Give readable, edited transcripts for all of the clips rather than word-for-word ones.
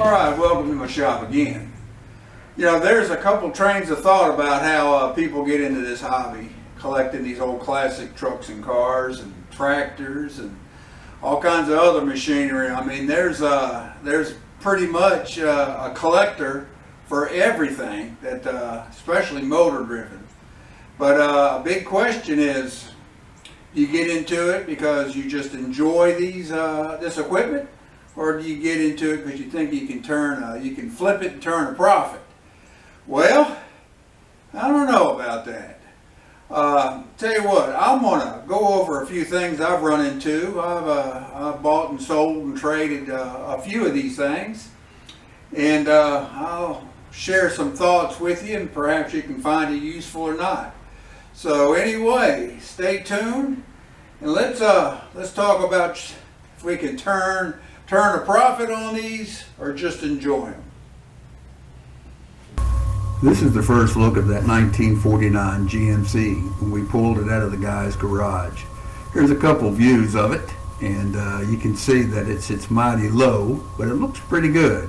Alright, welcome to my shop again. You know, there's a couple trains of thought about how people get into this hobby, collecting these old classic trucks and cars and tractors and all kinds of other machinery. I mean, there's pretty much a collector for everything, that especially motor driven. But a big question is, do you get into it because you just enjoy this equipment? Or do you get into it because you think you can flip it and turn a profit? Well, I don't know about that. Tell you what, I'm gonna go over a few things I've run into. I've bought and sold and traded a few of these things, and I'll share some thoughts with you, and perhaps you can find it useful or not. So anyway, stay tuned, and let's talk about if we can turn a profit on these or just enjoy them. This is the first look of that 1949 GMC when we pulled it out of the guy's garage. Here's a couple views of it, and you can see that it's mighty low, but it looks pretty good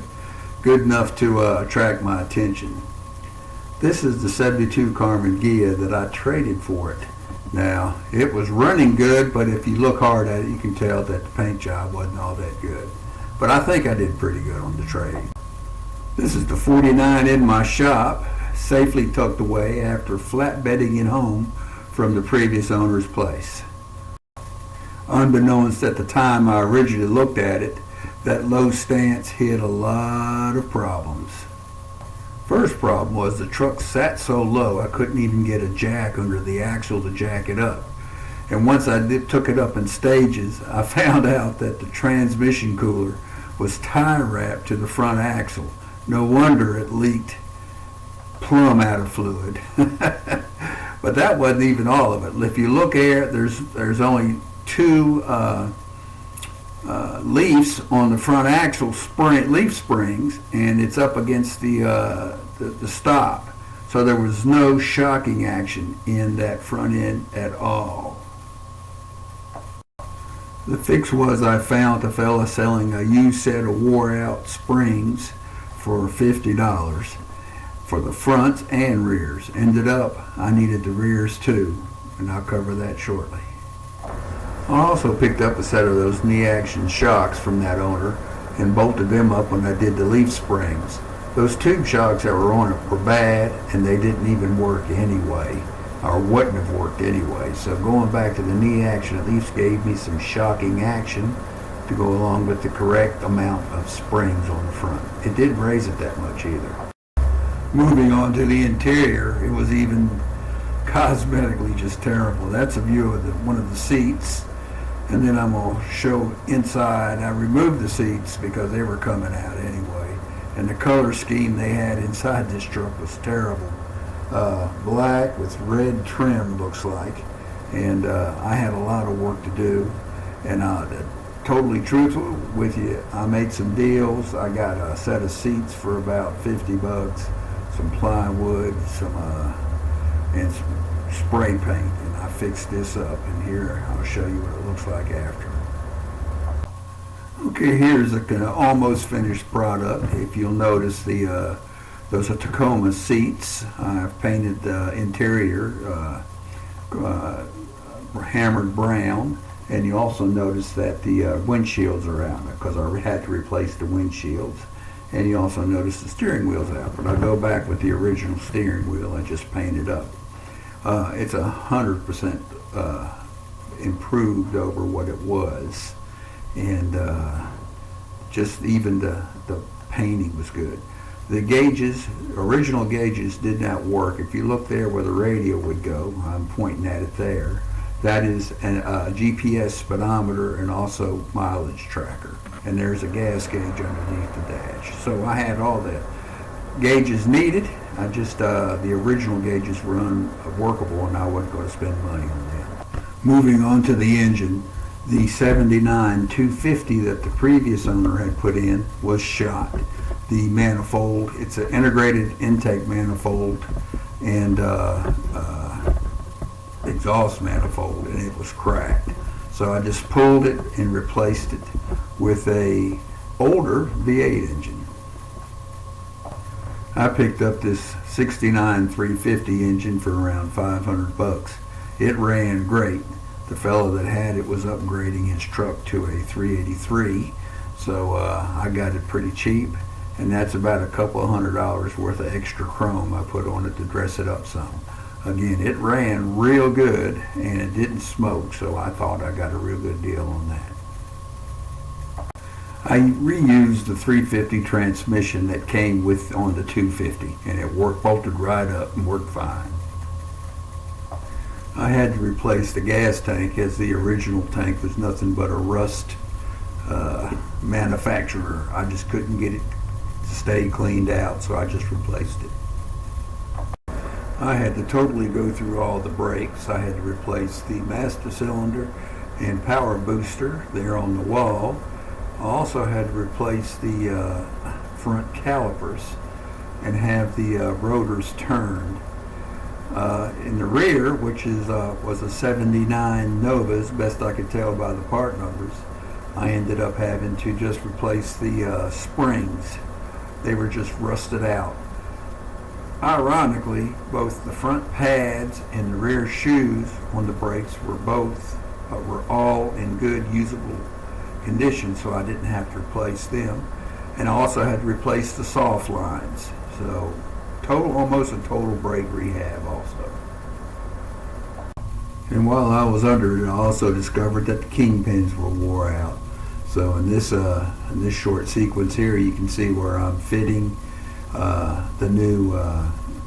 enough to attract my attention. This is the 72 Carmen Ghia that I traded for it. Now, it was running good, but if you look hard at it, you can tell that the paint job wasn't all that good. But I think I did pretty good on the trade. This is the 49 in my shop, safely tucked away after flatbedding it home from the previous owner's place. Unbeknownst at the time I originally looked at it, that low stance hid a lot of problems. First problem was the truck sat so low I couldn't even get a jack under the axle to jack it up. And once I took it up in stages, I found out that the transmission cooler was tie wrapped to the front axle. No wonder it leaked plumb out of fluid. But that wasn't even all of it. If you look here, there's only two leaves on the front axle leaf springs, and it's up against the stop. So there was no shocking action in that front end at all. The fix was I found a fella selling a used set of wore out springs for $50 for the fronts and rears. Ended up I needed the rears too, and I'll cover that shortly. I also picked up a set of those knee action shocks from that owner and bolted them up when I did the leaf springs. Those tube shocks that were on it were bad, and they didn't even work anyway, or wouldn't have worked anyway. So going back to the knee action at least gave me some shocking action to go along with the correct amount of springs on the front. It didn't raise it that much either. Moving on to the interior, it was even cosmetically just terrible. That's a view of one of the seats. And then I'm going to show inside. I removed the seats because they were coming out anyway. And the color scheme they had inside this truck was terrible. Black with red trim, looks like. And I had a lot of work to do. And totally truthful with you, I made some deals. I got a set of seats for about $50, some plywood, and some spray paint. And I fixed this up, and here I'll show you what it looks like after. Okay, here's an almost finished product. If you'll notice, those are Tacoma seats. I've painted the interior hammered brown, and you also notice that the windshields are out because I had to replace the windshields. And you also notice the steering wheel's out, but I go back with the original steering wheel I just painted up. It's 100% improved over what it was, and just even the painting was good. The gauges, original gauges, did not work. If you look there where the radio would go, I'm pointing at it there, that is a GPS speedometer and also mileage tracker. And there's a gas gauge underneath the dash. So I had all the gauges needed. I just, the original gauges were unworkable, and I wasn't going to spend money on them. Moving on to the engine, the 79 250 that the previous owner had put in was shot. The manifold, it's an integrated intake manifold and exhaust manifold, and it was cracked. So I just pulled it and replaced it with a older V8 engine. I picked up this 69 350 engine for around 500 bucks. It ran great. The fellow that had it was upgrading his truck to a 383, so I got it pretty cheap, and that's about a couple of $100 worth of extra chrome I put on it to dress it up some. Again, it ran real good and it didn't smoke, so I thought I got a real good deal on that. I reused the 350 transmission that came with on the 250, and it bolted right up and worked fine. I had to replace the gas tank, as the original tank was nothing but a rust manufacturer. I just couldn't get it to stay cleaned out, so I just replaced it. I had to totally go through all the brakes. I had to replace the master cylinder and power booster there on the wall. I also had to replace the front calipers and have the rotors turned. In the rear, which was a 79 Nova, as best I could tell by the part numbers, I ended up having to just replace the springs. They were just rusted out. Ironically, both the front pads and the rear shoes on the brakes were all in good, usable condition, so I didn't have to replace them. And I also had to replace the soft lines. So almost a total brake rehab also. And while I was under it, I also discovered that the Kingpins were wore out. So in this short sequence here, you can see where I'm fitting the new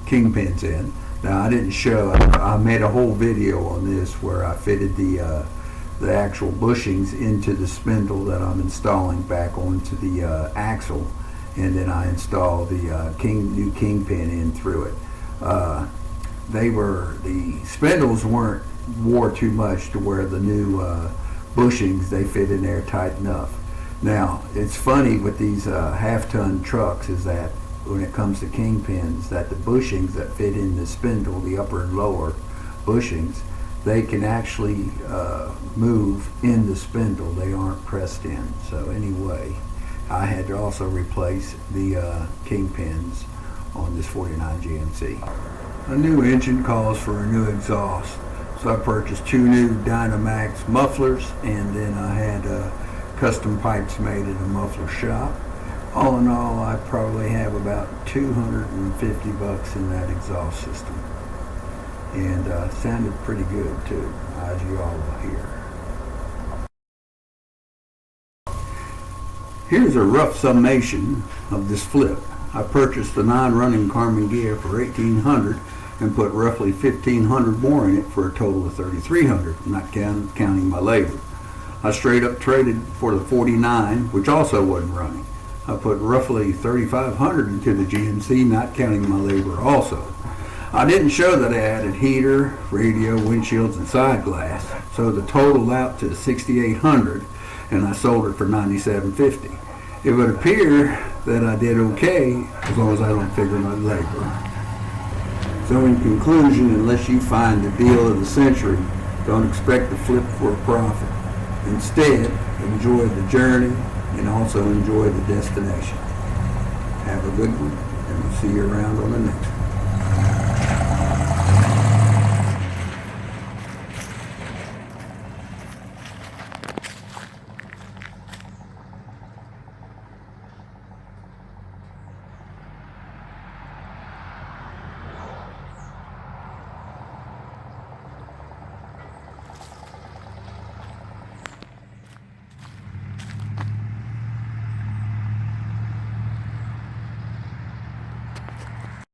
Kingpins in. Now, I didn't show, I made a whole video on this where I fitted the actual bushings into the spindle that I'm installing back onto the axle, and then I installed the new Kingpin in through it. The spindles wore too much to where the new bushings, they fit in there tight enough. Now, it's funny with these half-ton trucks is that when it comes to Kingpins, that the bushings that fit in the spindle, the upper and lower bushings, they can actually move in the spindle. They aren't pressed in. So anyway, I had to also replace the Kingpins on this 49 GMC. A new engine calls for a new exhaust. So I purchased 2 new Dynamax mufflers, and then I had custom pipes made at a muffler shop. All in all, I probably have about 250 bucks in that exhaust system. And sounded pretty good too, as you all will hear. Here's a rough summation of this flip. I purchased the non-running Carmen Ghia for $1,800 and put roughly $1,500 more in it for a total of $3,300, not counting my labor. I straight up traded for the 49, which also wasn't running. I put roughly $3,500 into the GMC, not counting my labor also. I didn't show that I added heater, radio, windshields, and side glass, so the total out to $6,800, and I sold it for $97.50. It would appear that I did okay as long as I don't figure my labor. So in conclusion, unless you find the deal of the century, don't expect to flip for a profit. Instead, enjoy the journey and also enjoy the destination. Have a good one, and we'll see you around on the next one.